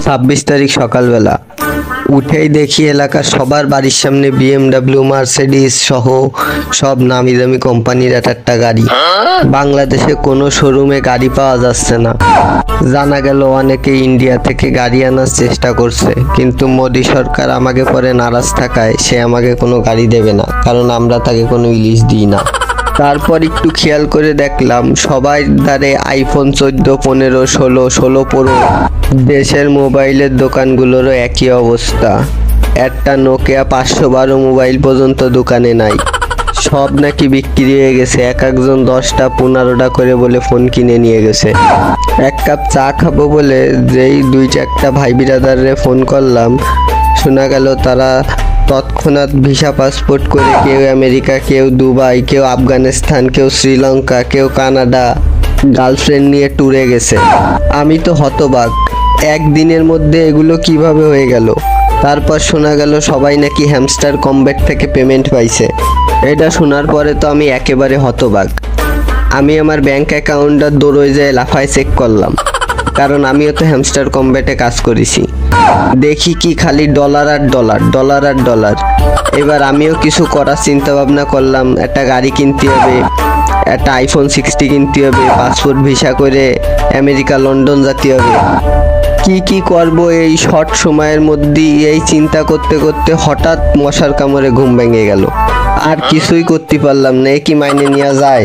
26 তারিখ সকালবেলা উঠেই দেখি এলাকার সবার বাড়ির সামনে BMW, মার্সিডিজ সহ সব নামি দামি কোম্পানির একটা গাড়ি। বাংলাদেশে কোনো শোরুমে গাড়ি পাওয়া যাচ্ছে না। জানা গেল অনেকে ইন্ডিয়া থেকে গাড়ি আনার চেষ্টা করছে, কিন্তু মোদি সরকার আমাকে পরে নারাজ থাকায় সে আমাকে কোনো গাড়ি দেবে না, কারণ আমরা তাকে কোনো ইলিশ দিই না। তারপর একটু খেয়াল করে দেখলাম সবাই দ্বারে আইফোন 14, 15, 16 প্রো। দেশের মোবাইলের দোকানগুলোরও একই অবস্থা। একটা নোকিয়া 512 মোবাইল পর্যন্ত দোকানে নাই। সব নাকি বিক্রি হয়ে গেছে। একজন 10টা 15টা করে বলে ফোন কিনে নিয়ে গেছে। এক কাপ চা খাবো বলে যেই 2-4টা ভাই বিরাদারে ফোন করলাম, শোনা গেল তারা তৎক্ষণাৎ ভিসা পাসপোর্ট করে কেউ আমেরিকা, কেউ দুবাই, কেউ আফগানিস্তান, কেউ শ্রীলঙ্কা, কেউ কানাডা গার্লফ্রেন্ড নিয়ে ট্যুরে গেছে। আমি তো হতবাক, একদিনের মধ্যে এগুলো কিভাবে হয়ে গেল। তারপর শোনা গেল সবাই নাকি হ্যামস্টার কমব্যাক থেকে পেমেন্ট পাইছে। এটা শোনার পরে তো আমি একেবারে হতবাক। আমি আমার ব্যাংক অ্যাকাউন্টটা দৌড়ে যেয়ে লাফায় চেক করলাম, কারণ আমিও তো হ্যামস্টার কমব্যাটে কাজ করেছি। দেখি কি খালি ডলার আর ডলার, ডলার আর ডলার। এবার আমিও কিছু করার চিন্তা ভাবনা করলাম। একটা গাড়ি কিনতে হবে, একটা আইফোন 60 কিনতে হবে, পাসপোর্ট ভিসা করে আমেরিকা, লন্ডন যেতে হবে। কি করব এই শর্ট সময়ের মধ্যে, এই চিন্তা করতে করতে হঠাৎ মশার কামড়ে ঘুম ভেঙে গেল। আর কিছুই করতে পারলাম না। কি মাইনে নেওয়া যায়?